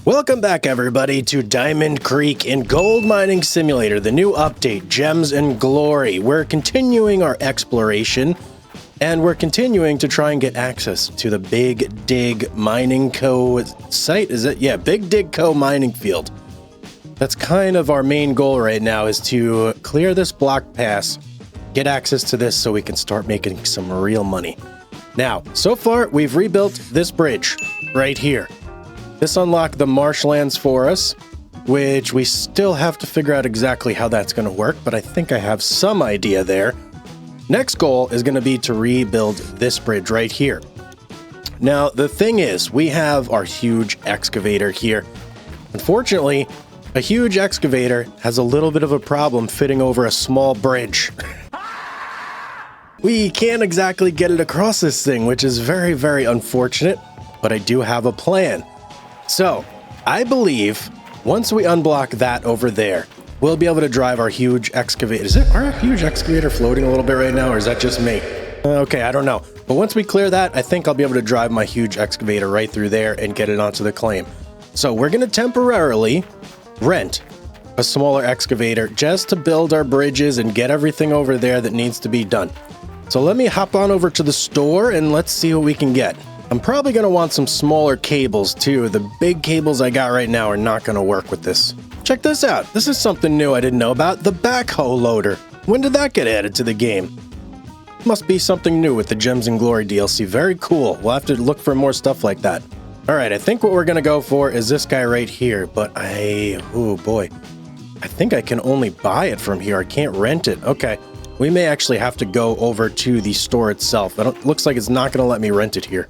Welcome back, everybody, to Diamond Creek in Gold Mining Simulator, the new update, Gems and Glory. We're continuing our exploration, and we're continuing to try and get access to the Big Dig Mining Co. site. Is it? Yeah, Big Dig Co. mining field. That's kind of our main goal right now, is to clear this block pass, get access to this so we can start making some real money. Now, so far, we've rebuilt this bridge right here. This unlocked the marshlands for us, which we still have to figure out exactly how that's going to work, but I think I have some idea there. Next goal is going to be to rebuild this bridge right here. Now, the thing is, we have our huge excavator here. Unfortunately, a huge excavator has a little bit of a problem fitting over a small bridge. We can't exactly get it across this thing, which is very, very unfortunate, but I do have a plan. So, I believe once we unblock that over there, we'll be able to drive our huge excavator. Is it our huge excavator floating a little bit right now, or is that just me? Okay, I don't know. But once we clear that, I think I'll be able to drive my huge excavator right through there and get it onto the claim. So we're going to temporarily rent a smaller excavator just to build our bridges and get everything over there that needs to be done. So let me hop on over to the store and let's see what we can get. I'm probably going to want some smaller cables too. The big cables I got right now are not going to work with this. Check this out. This is something new I didn't know about. The backhoe loader. When did that get added to the game? Must be something new with the Gems and Glory DLC. Very cool. We'll have to look for more stuff like that. All right, I think what we're going to go for is this guy right here. But oh boy. I think I can only buy it from here. I can't rent it. Okay. We may actually have to go over to the store itself. Looks like it's not going to let me rent it here.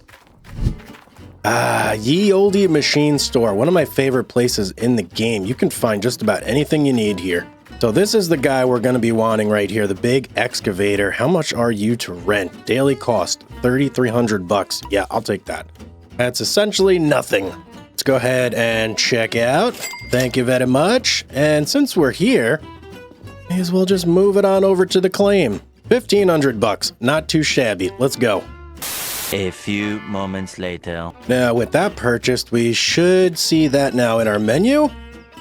Ye Olde Machine Store, one of my favorite places in the game. You can find just about anything you need here. So this is the guy we're going to be wanting right here, the big excavator. How much are you to rent? Daily cost, 3,300 bucks. Yeah, I'll take that. That's essentially nothing. Let's go ahead and check out. Thank you very much. And since we're here, may as well just move it on over to the claim. 1,500 bucks, not too shabby. Let's go. A few moments later. Now, with that purchased, we should see that now in our menu.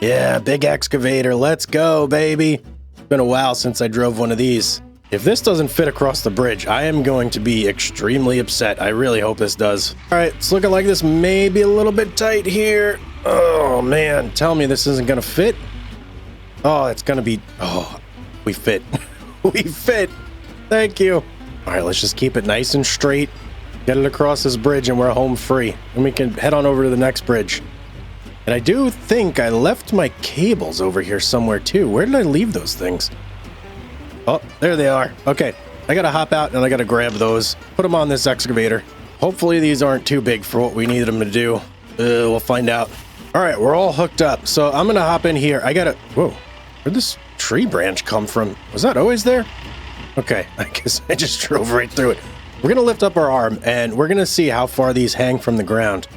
Yeah, big excavator. Let's go, baby. It's been a while since I drove one of these. If this doesn't fit across the bridge, I am going to be extremely upset. I really hope this does. All right, it's looking like this may be a little bit tight here. Oh, man. Tell me this isn't going to fit. Oh, it's going to be... Oh, we fit. We fit. Thank you. All right, let's just keep it nice and straight. Get it across this bridge and we're home free. And we can head on over to the next bridge. And I do think I left my cables over here somewhere too. Where did I leave those things? Oh, there they are. Okay, I gotta hop out and I gotta grab those. Put them on this excavator. Hopefully these aren't too big for what we needed them to do. We'll find out. All right, we're all hooked up. So I'm gonna hop in here. I gotta... Whoa, where'd this tree branch come from? Was that always there? Okay, I guess I just drove right through it. We're going to lift up our arm, and we're going to see how far these hang from the ground.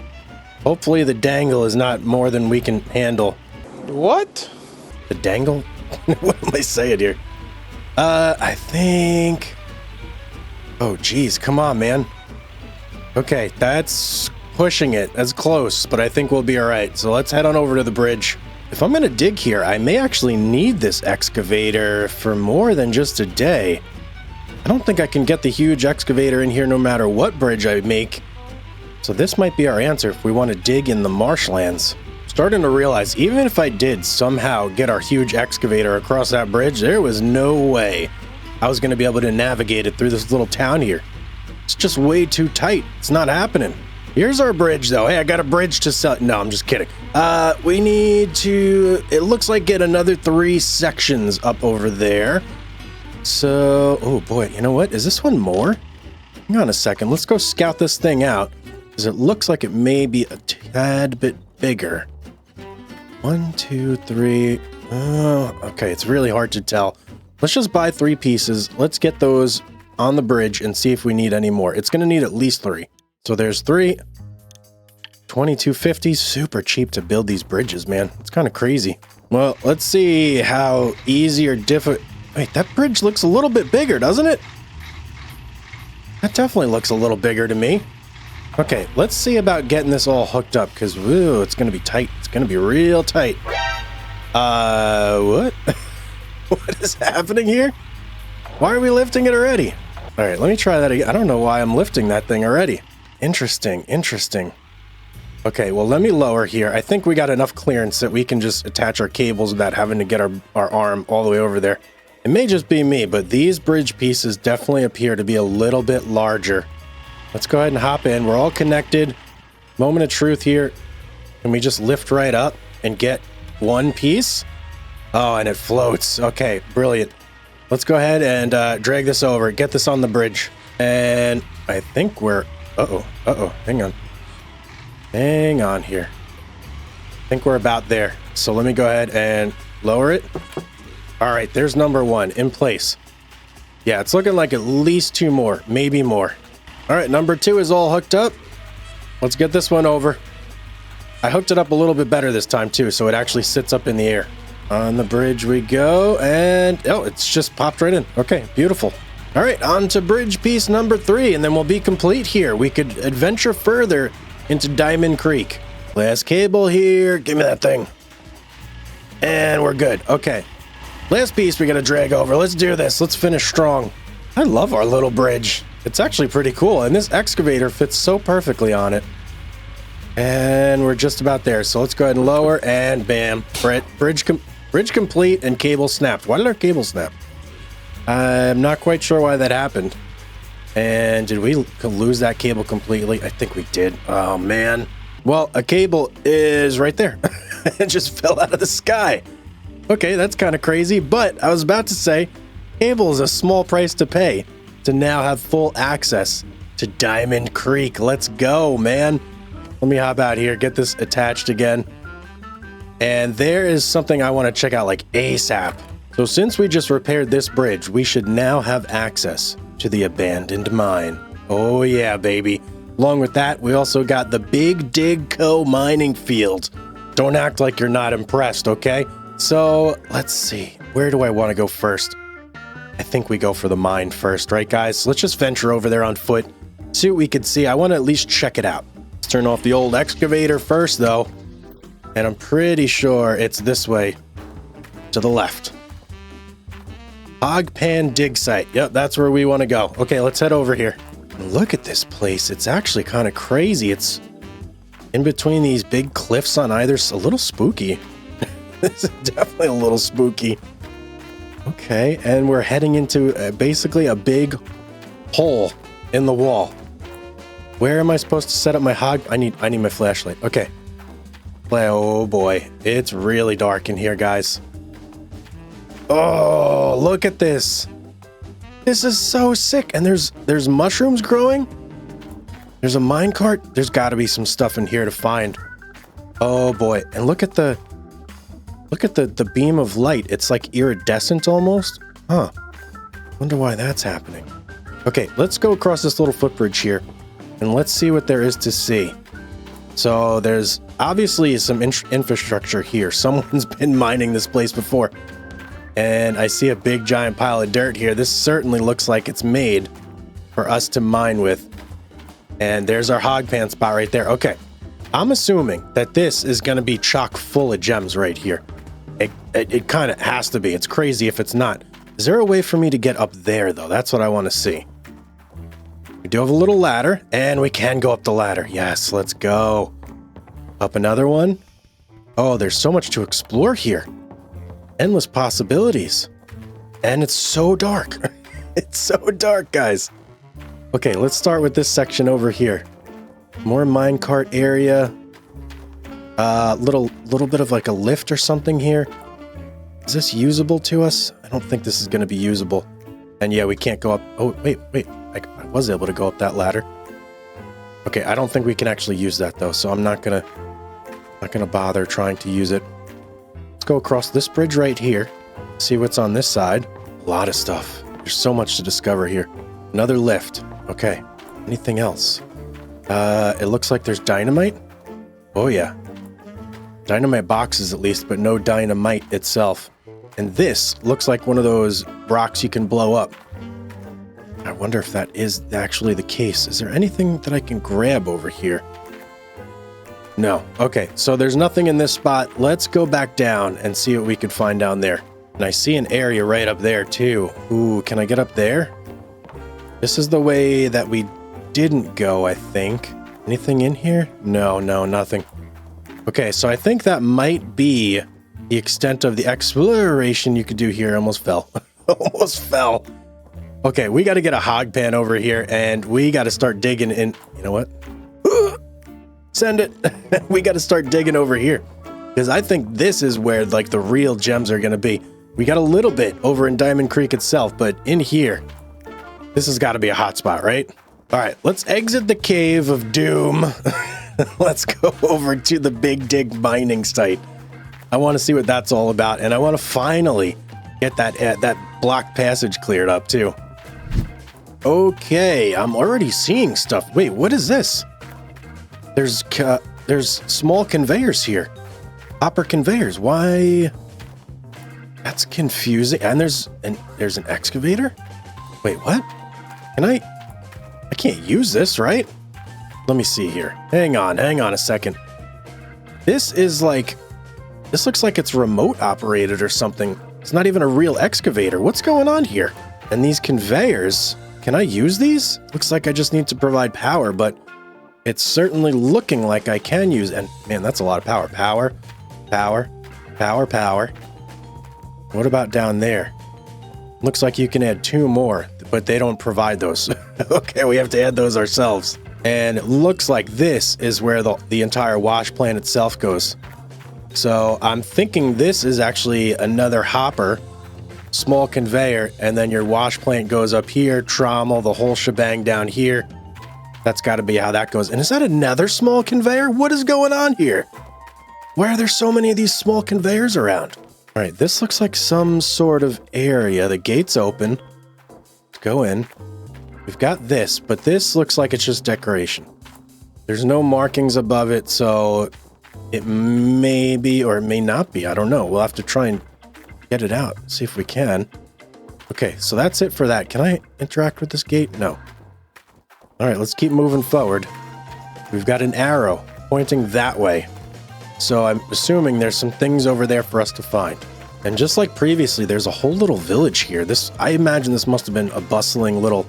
Hopefully the dangle is not more than we can handle. What? The dangle? What am I saying here? I think... Oh, geez, come on, man. Okay, that's pushing it. That's close, but I think we'll be all right. So let's head on over to the bridge. If I'm going to dig here, I may actually need this excavator for more than just a day. I don't think I can get the huge excavator in here no matter what bridge I make. So this might be our answer if we want to dig in the marshlands. Starting to realize, even if I did somehow get our huge excavator across that bridge, there was no way I was going to be able to navigate it through this little town here. It's just way too tight. It's not happening. Here's our bridge, though. Hey, I got a bridge to sell. No, I'm just kidding. We need to, it looks like, get another 3 sections up over there. So, oh boy, you know what? Is this one more? Hang on a second. Let's go scout this thing out, because it looks like it may be a tad bit bigger. 1, 2, 3. Oh, okay, it's really hard to tell. Let's just buy 3 pieces. Let's get those on the bridge and see if we need any more. It's going to need at least 3. So there's 3. 2250. Super cheap to build these bridges, man. It's kind of crazy. Well, let's see how easy or difficult... Wait, that bridge looks a little bit bigger, doesn't it? That definitely looks a little bigger to me. Okay, let's see about getting this all hooked up, because, woo, it's going to be tight. It's going to be real tight. What? What is happening here? Why are we lifting it already? All right, let me try that again. I don't know why I'm lifting that thing already. Interesting, interesting. Okay, well, let me lower here. I think we got enough clearance that we can just attach our cables without having to get our arm all the way over there. It may just be me, but these bridge pieces definitely appear to be a little bit larger. Let's go ahead and hop in. We're all connected. Moment of truth here. Can we just lift right up and get one piece? Oh, and it floats. Okay, brilliant. Let's go ahead and drag this over. Get this on the bridge. And I think we're... Uh-oh. Hang on. Hang on here. I think we're about there. So let me go ahead and lower it. All right, there's number one in place. Yeah, it's looking like at least two more, maybe more. All right, number two is all hooked up. Let's get this one over. I hooked it up a little bit better this time too, so it actually sits up in the air. On the bridge we go, and oh, it's just popped right in. Okay, beautiful. All right, on to bridge piece number 3, and then we'll be complete here. We could adventure further into Diamond Creek. Last cable here. Give me that thing. And we're good. Okay. Last piece we gotta drag over. Let's do this. Let's finish strong. I love our little bridge. It's actually pretty cool, and this excavator fits so perfectly on it. And we're just about there, so let's go ahead and lower, and bam. Bridge complete and cable snapped. Why did our cable snap? I'm not quite sure why that happened. And did we lose that cable completely? I think we did. Oh, man. Well, a cable is right there. It just fell out of the sky. Okay, that's kind of crazy, but I was about to say, cable is a small price to pay to now have full access to Diamond Creek. Let's go, man. Let me hop out here, get this attached again. And there is something I want to check out like ASAP. So since we just repaired this bridge, we should now have access to the abandoned mine. Oh yeah, baby. Along with that, we also got the Big Dig Co. mining field. Don't act like you're not impressed, okay? So let's see. Where do I want to go first? I think we go for the mine first, right guys? So let's just venture over there on foot, see what we can see. I want to at least check it out. Let's turn off the old excavator first though. And I'm pretty sure it's this way to the left. Hogpan dig site. Yep, that's where we want to go. Okay, let's head over here. Look at this place. It's actually kind of crazy. It's in between these big cliffs on either side. A little spooky. This is definitely a little spooky. Okay, and we're heading into basically a big hole in the wall. Where am I supposed to set up my hog? I need my flashlight. Okay. Oh boy, it's really dark in here, guys. Oh, look at this. This is so sick. And there's mushrooms growing. There's a minecart. There's got to be some stuff in here to find. Oh boy, and look at the beam of light. It's like iridescent almost. Huh. Wonder why that's happening. Okay, let's go across this little footbridge here and let's see what there is to see. So there's obviously some infrastructure here. Someone's been mining this place before. And I see a big giant pile of dirt here. This certainly looks like it's made for us to mine with. And there's our hogpan spot right there. Okay, I'm assuming that this is going to be chock full of gems right here. It kind of has to be. It's crazy if it's not. Is there a way for me to get up there, though? That's what I want to see. We do have a little ladder, and we can go up the ladder. Yes, let's go. Up another one. Oh, there's so much to explore here. Endless possibilities. And it's so dark. It's so dark, guys. Okay, let's start with this section over here. More minecart area. Little bit of like a lift or something here. Is this usable to us? I don't think this is going to be usable. And yeah, we can't go up. Oh, wait. I was able to go up that ladder. Okay, I don't think we can actually use that though, so I'm not gonna bother trying to use it. Let's go across this bridge right here. See what's on this side. A lot of stuff. There's so much to discover here. Another lift. Okay. Anything else? It looks like there's dynamite. Oh yeah. Dynamite boxes at least, but no dynamite itself. And this looks like one of those rocks you can blow up. All I wonder if that is actually the case. Is there anything that I can grab over here? No. Okay, so there's nothing in this spot. Let's go back down and see what we could find down there. And I see an area right up there too. Ooh, can I get up there? This is the way that we didn't go, I think. Anything in here? No, nothing. Okay, so I think that might be the extent of the exploration you could do here. Almost fell. Almost fell. Okay, we got to get a hog pan over here, and we got to start digging in. You know what? Send it. We got to start digging over here, because I think this is where like the real gems are going to be. We got a little bit over in Diamond Creek itself, but in here, this has got to be a hot spot, right? All right, let's exit the cave of doom. Let's go over to the Big Dig mining site. I want to see what that's all about, and I want to finally get that block passage cleared up too. Okay, I'm already seeing stuff. Wait, what is this? There's small conveyors here. Hopper conveyors. Why? That's confusing. And there's an excavator? Wait, what? I can't use this, right? Let me see here. Hang on a second. This looks like it's remote operated or something. It's not even a real excavator. What's going on here? And these conveyors, can I use these? Looks like I just need to provide power, but it's certainly looking like I can use, and man, that's a lot of power. Power. What about down there? Looks like you can add 2 more, but they don't provide those. Okay, we have to add those ourselves. And it looks like this is where the entire wash plant itself goes. So I'm thinking this is actually another hopper, small conveyor, and then your wash plant goes up here, trommel, the whole shebang down here. That's got to be how that goes. And is that another small conveyor? What is going on here? Why are there so many of these small conveyors around? All right, this looks like some sort of area. The gate's open. Let's go in. We've got this, but this looks like it's just decoration. There's no markings above it, so it may be or it may not be. I don't know. We'll have to try and get it out. See if we can. Okay, so that's it for that. Can I interact with this gate? No. All right, let's keep moving forward. We've got an arrow pointing that way. So I'm assuming there's some things over there for us to find. And just like previously, there's a whole little village here. I imagine this must have been a bustling little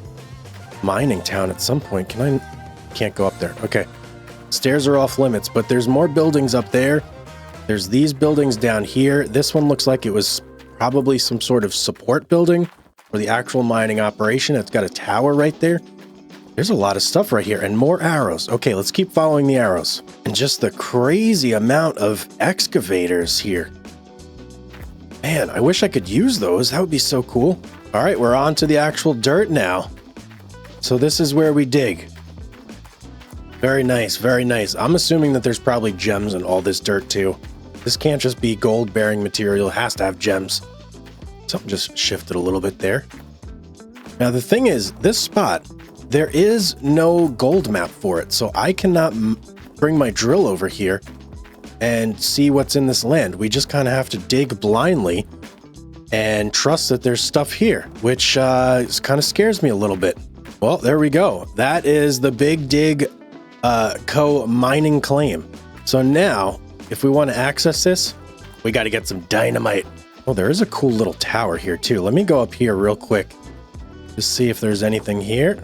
mining town at some point. Can't go up there. Okay. Stairs are off limits, but there's more buildings up there. There's these buildings down here. This one looks like it was probably some sort of support building for the actual mining operation. It's got a tower right there. There's a lot of stuff right here and more arrows. Okay, let's keep following the arrows. And just the crazy amount of excavators here. Man, I wish I could use those. That would be so cool. All right, we're on to the actual dirt now. So this is where we dig. Very nice, very nice. I'm assuming that there's probably gems in all this dirt too. This can't just be gold-bearing material. It has to have gems. Something just shifted a little bit there. Now the thing is, this spot, there is no gold map for it, so I cannot bring my drill over here and see what's in this land. We just kind of have to dig blindly and trust that there's stuff here, which kind of scares me a little bit. Well, there we go. That is the Big Dig mining claim. So now, if we want to access this, we got to get some dynamite. Oh, there is a cool little tower here too. Let me go up here real quick to see if there's anything here.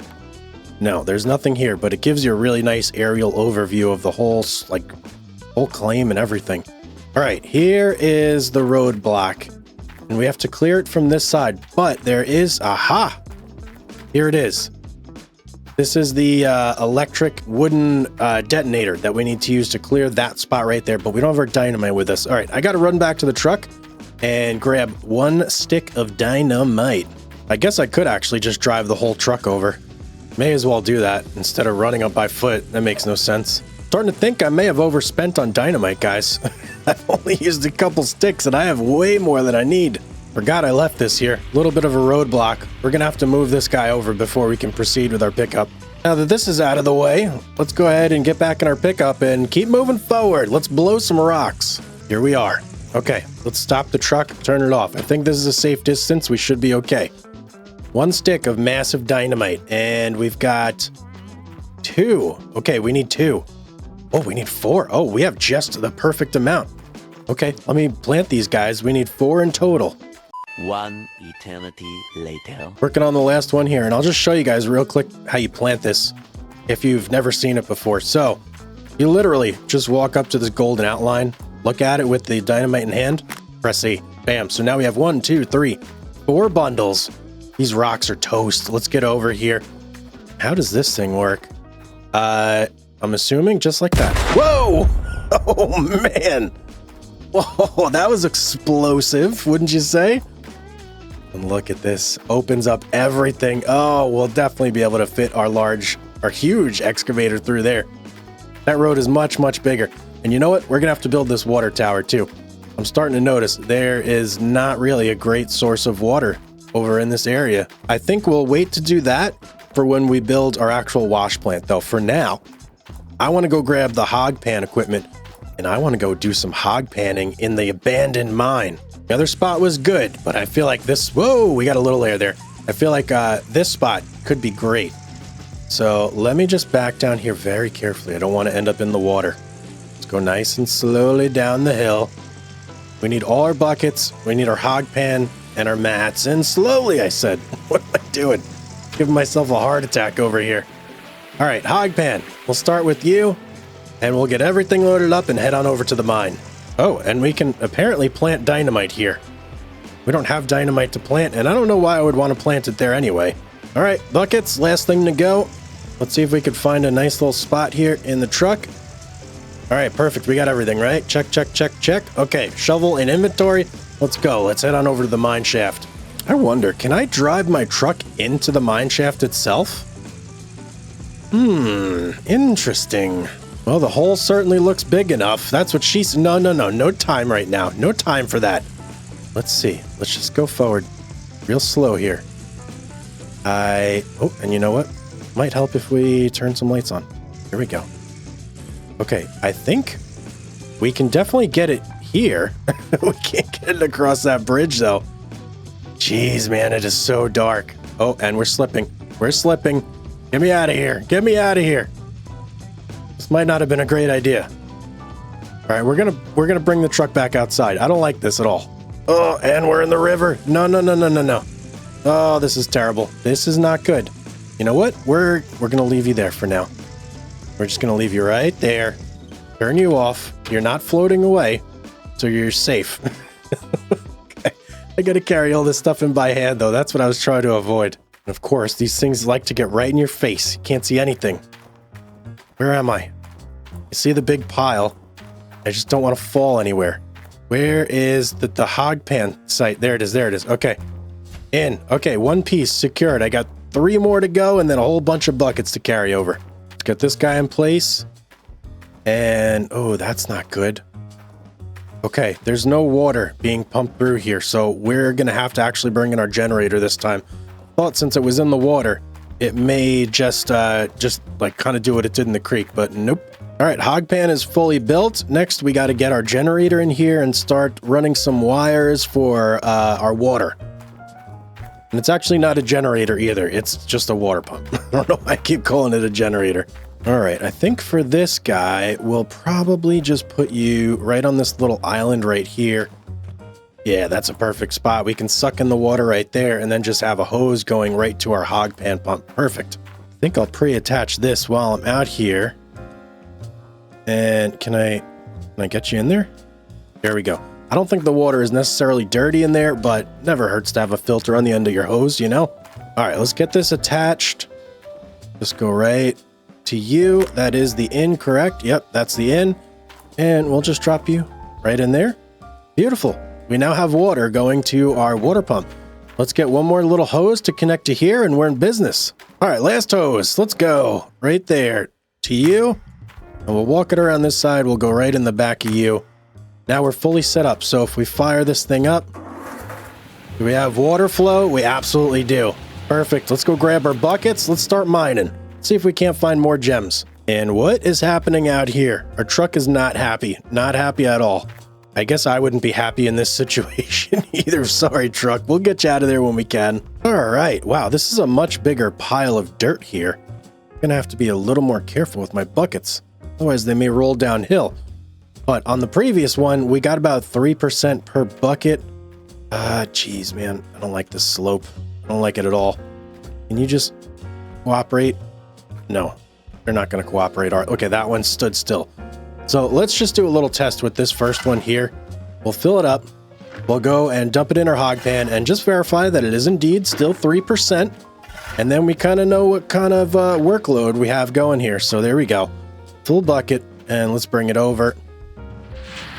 No, there's nothing here, but it gives you a really nice aerial overview of the whole claim and everything. All right, here is the roadblock, and we have to clear it from this side, but there is, aha, here it is. This is the electric wooden detonator that we need to use to clear that spot right there, but we don't have our dynamite with us. All right, I got to run back to the truck and grab 1 stick of dynamite. I guess I could actually just drive the whole truck over. May as well do that instead of running up by foot. That makes no sense. Starting to think I may have overspent on dynamite, guys. I've only used a couple sticks and I have way more than I need. Forgot I left this here. A little bit of a roadblock. We're gonna have to move this guy over before we can proceed with our pickup. Now that this is out of the way, let's go ahead and get back in our pickup and keep moving forward. Let's blow some rocks. Here we are. Okay, let's stop the truck, turn it off. I think this is a safe distance. We should be okay. 1 stick of massive dynamite, and we've got 2. Okay, we need 2. Oh, we need 4. Oh, we have just the perfect amount. Okay, let me plant these guys. We need 4 in total. 1 eternity later. Working on the last one here, and I'll just show you guys real quick how you plant this if you've never seen it before. So, you literally just walk up to this golden outline, look at it with the dynamite in hand, press E. Bam. So now we have 1, 2, 3, 4 bundles. These rocks are toast. Let's get over here. How does this thing work? I'm assuming just like that. Whoa! Oh, man. Whoa, that was explosive, wouldn't you say? And look at this. Opens up everything. Oh, we'll definitely be able to fit our huge excavator through there. That road is much, much bigger. And you know what? We're going to have to build this water tower too. I'm starting to notice there is not really a great source of water over in this area. I think we'll wait to do that for when we build our actual wash plant, though. For now, I want to go grab the hog pan equipment, and I want to go do some hog panning in the abandoned mine. The other spot was good, but I feel like this... Whoa, we got a little air there. I feel like this spot could be great. So let me just back down here very carefully. I don't want to end up in the water. Let's go nice and slowly down the hill. We need all our buckets. We need our hog pan and our mats. And slowly, I said. What am I doing? Giving myself a heart attack over here. All right, hog pan. We'll start with you, and we'll get everything loaded up and head on over to the mine. Oh, and we can apparently plant dynamite here. We don't have dynamite to plant, and I don't know why I would want to plant it there anyway. All right, buckets, last thing to go. Let's see if we could find a nice little spot here in the truck. All right, perfect. We got everything, right? Check, check, check, check. Okay, shovel and inventory. Let's go. Let's head on over to the mine shaft. I wonder, can I drive my truck into the mine shaft itself? Interesting. Well, the hole certainly looks big enough. That's what she said. No, no, no. No time right now. No time for that. Let's see. Let's just go forward. Real slow here. Oh, and you know what? Might help if we turn some lights on. Here we go. Okay, I think we can definitely get it here. We can't get it across that bridge, though. Jeez, man, it is so dark. Oh, and we're slipping. We're slipping. Get me out of here. Get me out of here. This might not have been a great idea. All right, we're gonna bring the truck back outside. I don't like this at all. Oh, and we're in the river. No, no, no, no, no, no. Oh, this is terrible. This is not good. You know what? We're gonna leave you there for now. We're just gonna leave you right there. Turn you off. You're not floating away, so you're safe. Okay. I gotta carry all this stuff in by hand, though. That's what I was trying to avoid. And of course, these things like to get right in your face. You can't see anything. Where am I? You see the big pile. I just don't want to fall anywhere. Where is the hog pan site? There it is. There it is. Okay. In. Okay, 1 piece secured. I got 3 more to go and then a whole bunch of buckets to carry over. Let's get this guy in place. And, oh, that's not good. Okay, there's no water being pumped through here, so we're going to have to actually bring in our generator this time. Thought since it was in the water, it may just like kind of do what it did in the creek, but nope. All right, hog pan is fully built. Next, we got to get our generator in here and start running some wires for our water. And it's actually not a generator either. It's just a water pump. I don't know why I keep calling it a generator. All right, I think for this guy, we'll probably just put you right on this little island right here. Yeah, that's a perfect spot. We can suck in the water right there and then just have a hose going right to our hog pan pump. Perfect. I think I'll pre-attach this while I'm out here. And can I get you in there? There we go. I don't think the water is necessarily dirty in there, but never hurts to have a filter on the end of your hose, you know? All right, let's get this attached. Just go right to you. That is the in, correct? Yep, that's the in. And we'll just drop you right in there. Beautiful. We now have water going to our water pump. Let's get one more little hose to connect to here and we're in business. All right, last hose. Let's go right there to you. And we'll walk it around this side. We'll go right in the back of you. Now we're fully set up. So if we fire this thing up, do we have water flow? We absolutely do. Perfect. Let's go grab our buckets. Let's start mining. See if we can't find more gems. And what is happening out here? Our truck is not happy. Not happy at all. I guess I wouldn't be happy in this situation either. Sorry, truck. We'll get you out of there when we can. All right. Wow, this is a much bigger pile of dirt here. I'm gonna have to be a little more careful with my buckets. Otherwise, they may roll downhill. But on the previous one, we got about 3% per bucket. Geez, man. I don't like this slope. I don't like it at all. Can you just cooperate? No, they're not going to cooperate. All right. Okay, that one stood still. So let's just do a little test with this first one here. We'll fill it up. We'll go and dump it in our hog pan and just verify that it is indeed still 3%. And then we kind of know what kind of workload we have going here. So there we go. Full bucket. And let's bring it over.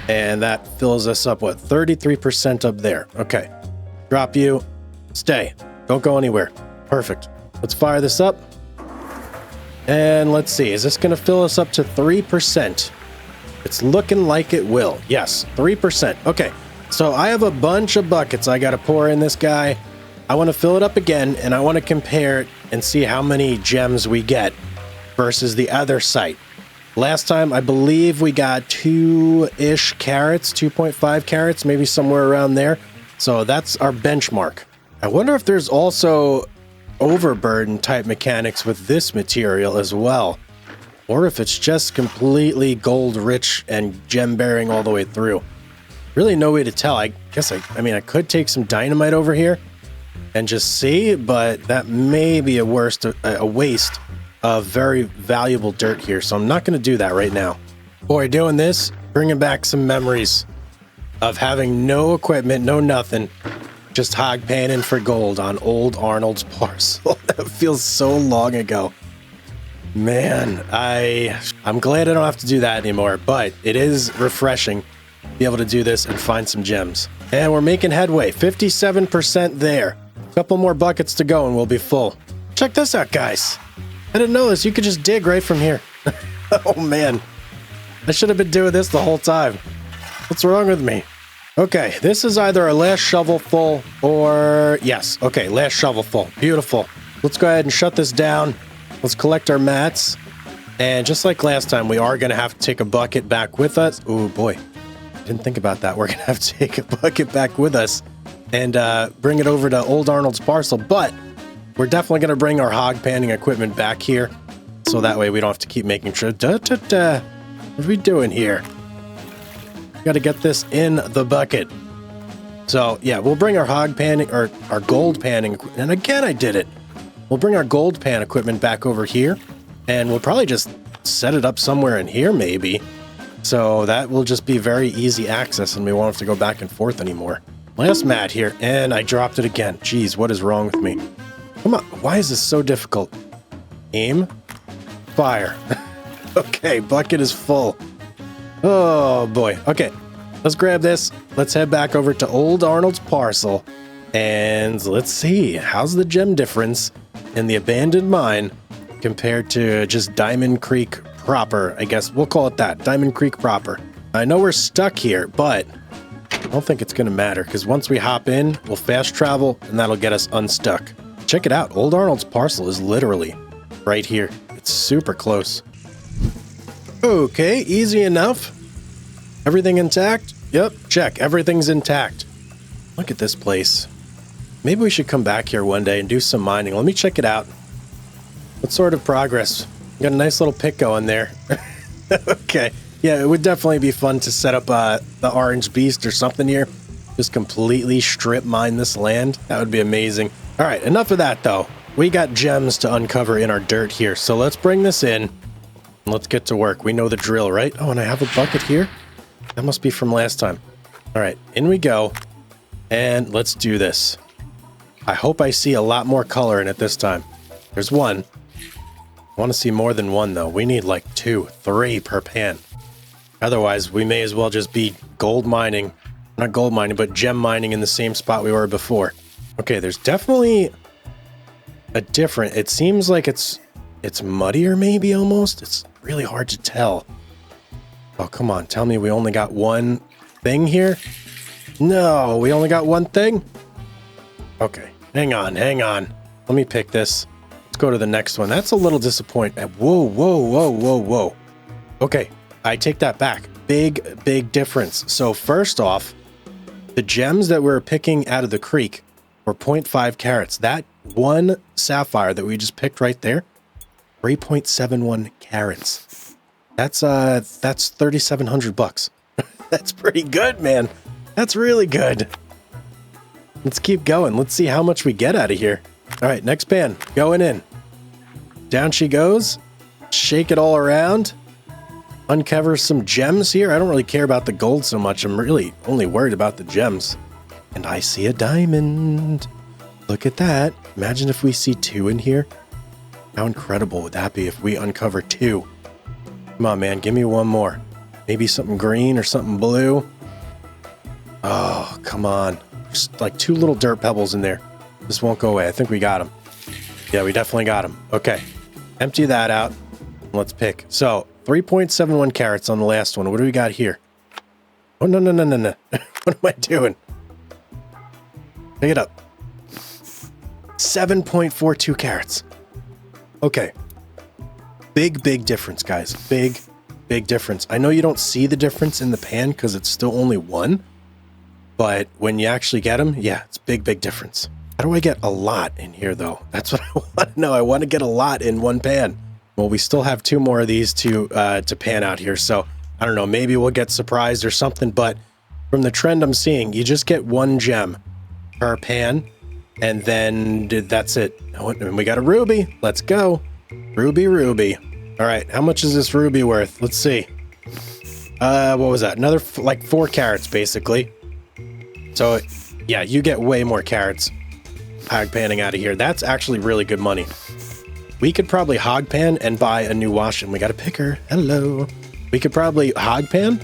And that fills us up, what, 33% up there. Okay. Drop you. Stay. Don't go anywhere. Perfect. Let's fire this up. And let's see. Is this going to fill us up to 3%? It's looking like it will. Yes, 3%. Okay. So I have a bunch of buckets I got to pour in this guy. I want to fill it up again, and I want to compare it and see how many gems we get versus the other site. Last time, I believe we got 2-ish carats, 2.5 carats, maybe somewhere around there. So that's our benchmark. I wonder if there's also overburden type mechanics with this material as well. Or if it's just completely gold rich and gem bearing all the way through. Really no way to tell. I guess I mean, I could take some dynamite over here and just see, but that may be a waste of very valuable dirt here, so I'm not going to do that right now. Boy, doing this, bringing back some memories of having no equipment, no nothing, just hog panning for gold on old Arnold's parcel. That feels so long ago. Man, I'm glad I don't have to do that anymore, but it is refreshing to be able to do this and find some gems. And we're making headway, 57% there. A couple more buckets to go and we'll be full. Check this out, guys. I didn't know this. You could just dig right from here. Oh, man. I should have been doing this the whole time. What's wrong with me? Okay, this is either our last shovel full or... Yes, okay, last shovel full. Beautiful. Let's go ahead and shut this down. Let's collect our mats. And just like last time, we are going to have to take a bucket back with us. Oh, boy. Didn't think about that. We're going to have to take a bucket back with us and bring it over to Old Arnold's parcel. But... we're definitely going to bring our hog panning equipment back here, so that way we don't have to keep making sure. What are we doing here? Got to get this in the bucket. So, yeah, we'll bring our hog panning, or our gold panning, and again, I did it. We'll bring our gold pan equipment back over here, and we'll probably just set it up somewhere in here, maybe. So that will just be very easy access, and we won't have to go back and forth anymore. Last mat here, and I dropped it again. Jeez, what is wrong with me? Come on, why is this so difficult? Aim, fire. Okay, bucket is full. Oh boy. Okay, let's grab this. Let's head back over to Old Arnold's parcel. And let's see, how's the gem difference in the abandoned mine compared to just Diamond Creek proper? I guess we'll call it that, Diamond Creek proper. I know we're stuck here, but I don't think it's gonna matter because once we hop in, we'll fast travel and that'll get us unstuck. Check it out. Old Arnold's parcel is literally right here. It's super close. Okay, easy enough. Everything intact? Yep, check. Everything's intact. Look at this place. Maybe we should come back here one day and do some mining. Let me check it out. What sort of progress? Got a nice little pit going there. Okay. Yeah, it would definitely be fun to set up the Orange Beast or something here. Just completely strip mine this land. That would be amazing. All right, enough of that, though. We got gems to uncover in our dirt here, so let's bring this in. And let's get to work. We know the drill, right? Oh, and I have a bucket here. That must be from last time. All right, in we go. And let's do this. I hope I see a lot more color in it this time. There's one. I want to see more than one, though. We need like 2, 3 per pan. Otherwise, we may as well just be gold mining. Not gold mining, but gem mining in the same spot we were before. Okay, there's definitely a different... It seems like it's muddier, maybe, almost. It's really hard to tell. Oh, come on. Tell me we only got one thing here? No, we only got one thing? Okay, hang on. Let me pick this. Let's go to the next one. That's a little disappointing. Whoa. Okay, I take that back. big difference. So first off, the gems that we're picking out of the creek were 0.5 carats. That one sapphire that we just picked right there, 3.71 carats. That's 3,700 bucks. That's pretty good, man. That's really good. Let's keep going. Let's see how much we get out of here. All right, next pan, going in. Down she goes. Shake it all around. Uncover some gems here. I don't really care about the gold so much. I'm really only worried about the gems. And I see a diamond. Look at that. Imagine if we see 2 in here. How incredible would that be if we uncover 2? Come on, man. Give me one more. Maybe something green or something blue. Oh, come on. Just like 2 little dirt pebbles in there. This won't go away. I think we got them. Yeah, we definitely got them. Okay. Empty that out. Let's pick. So, 3.71 carats on the last one. What do we got here? Oh, no. What am I doing? Pick it up. 7.42 carats. Okay. Big difference, guys. Big difference. I know you don't see the difference in the pan because it's still only 1. But when you actually get them, yeah, it's big difference. How do I get a lot in here, though? That's what I want to know. I want to get a lot in one pan. Well, we still have 2 more of these to pan out here. So, I don't know. Maybe we'll get surprised or something. But from the trend I'm seeing, you just get 1 gem per pan. And then that's it. And we got a ruby. Let's go. Ruby. All right. How much is this ruby worth? Let's see. What was that? Another, like 4 carats, basically. So, yeah, you get way more carats hog panning out of here. That's actually really good money. We could probably hog pan and buy a new wash. And we got a picker. Hello. We could probably hog pan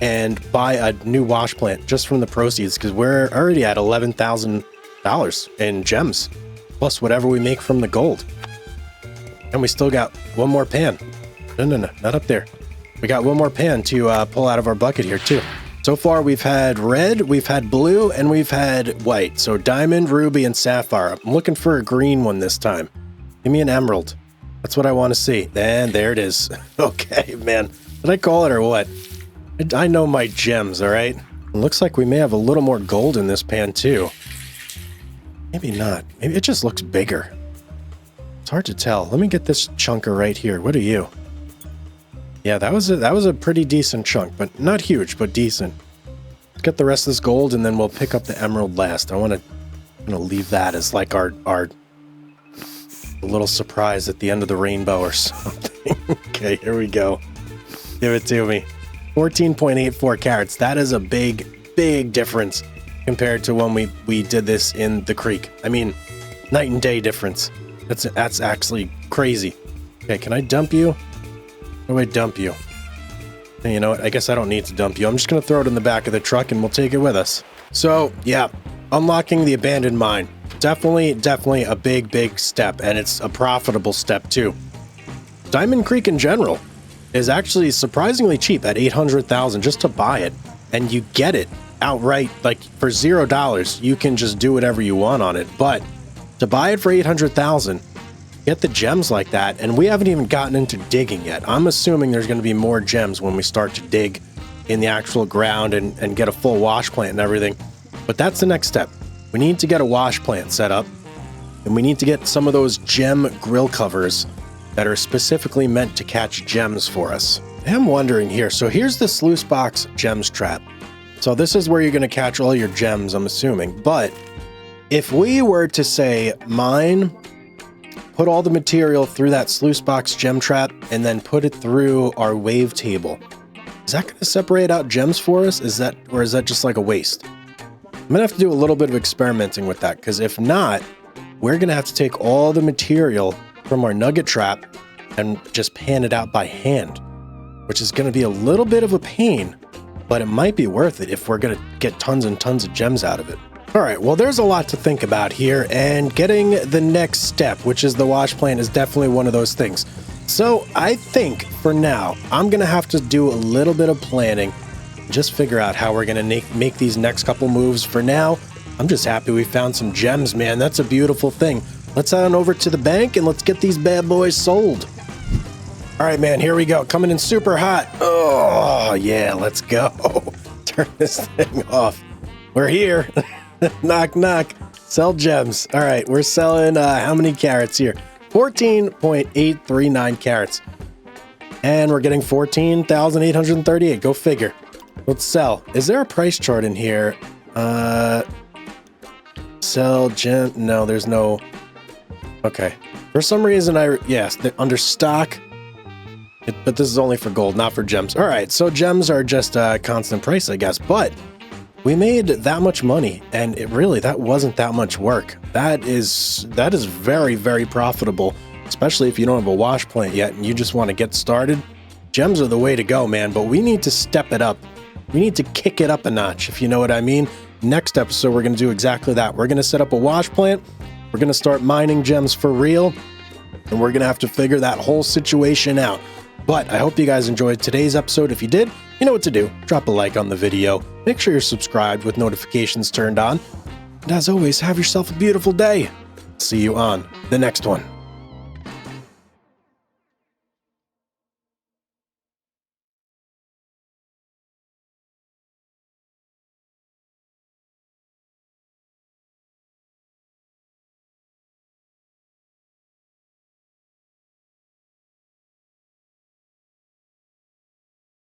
and buy a new wash plant just from the proceeds because we're already at $11,000 in gems, plus whatever we make from the gold. And we still got 1 more pan. No, not up there. We got 1 more pan to pull out of our bucket here too. So far, we've had red, we've had blue, and we've had white. So diamond, ruby, and sapphire. I'm looking for a green one this time. Give me an emerald. That's what I want to see. And there it is. Okay, man. Did I call it or what? I know my gems, all right? It looks like we may have a little more gold in this pan too. Maybe not. Maybe it just looks bigger. It's hard to tell. Let me get this chunker right here. What are you? Yeah, that was a pretty decent chunk, but not huge, but decent. Let's get the rest of this gold, and then we'll pick up the emerald last. I'm gonna leave that as like our little surprise at the end of the rainbow or something. Okay, here we go. Give it to me. 14.84 carats. That is a big difference compared to when we did this in the creek. I mean, night and day difference. That's actually crazy. Okay, can I dump you? How do I dump you? Hey, you know what? I guess I don't need to dump you. I'm just going to throw it in the back of the truck and we'll take it with us. So, yeah, unlocking the abandoned mine. Definitely a big step, and it's a profitable step too. Diamond Creek in general is actually surprisingly cheap at $800,000 just to buy it, and you get it outright, like for $0. You can just do whatever you want on it, but to buy it for $800,000, get the gems like that, and we haven't even gotten into digging yet. I'm assuming there's going to be more gems when we start to dig in the actual ground and get a full wash plant and everything. But that's the next step. We need to get a wash plant set up, and we need to get some of those gem grill covers that are specifically meant to catch gems for us. I'm wondering here, so here's the sluice box gems trap. So this is where you're going to catch all your gems, I'm assuming. But if we were to say mine, put all the material through that sluice box gem trap, and then put it through our wave table, is that going to separate out gems for us? Or is that just like a waste? I'm going to have to do a little bit of experimenting with that, because if not, we're going to have to take all the material from our nugget trap and just pan it out by hand, which is going to be a little bit of a pain, but it might be worth it if we're going to get tons and tons of gems out of it. All right, well, there's a lot to think about here, and getting the next step, which is the wash plant, is definitely one of those things. So I think for now, I'm going to have to do a little bit of planning, just figure out how we're going to make these next couple moves. For now, I'm just happy we found some gems, man. That's a beautiful thing. Let's head on over to the bank and let's get these bad boys sold. All right, man, here we go. Coming in super hot. Oh, yeah, let's go. Turn this thing off. We're here. Knock, knock. Sell gems. All right, we're selling how many carats here? 14.839 carats. And we're getting 14,838. Go figure. Let's sell. Is there a price chart in here? Sell gem. No, there's no. Okay. For some reason, yes, they're under stock. But this is only for gold, not for gems. All right, so gems are just a constant price, I guess. But we made that much money, and that wasn't that much work. That is very, very profitable, especially if you don't have a wash plant yet and you just want to get started. Gems are the way to go, man, but we need to step it up. We need to kick it up a notch, if you know what I mean. Next episode, we're going to do exactly that. We're going to set up a wash plant. We're going to start mining gems for real, and we're going to have to figure that whole situation out. But I hope you guys enjoyed today's episode. If you did, you know what to do. Drop a like on the video. Make sure you're subscribed with notifications turned on. And as always, have yourself a beautiful day. See you on the next one.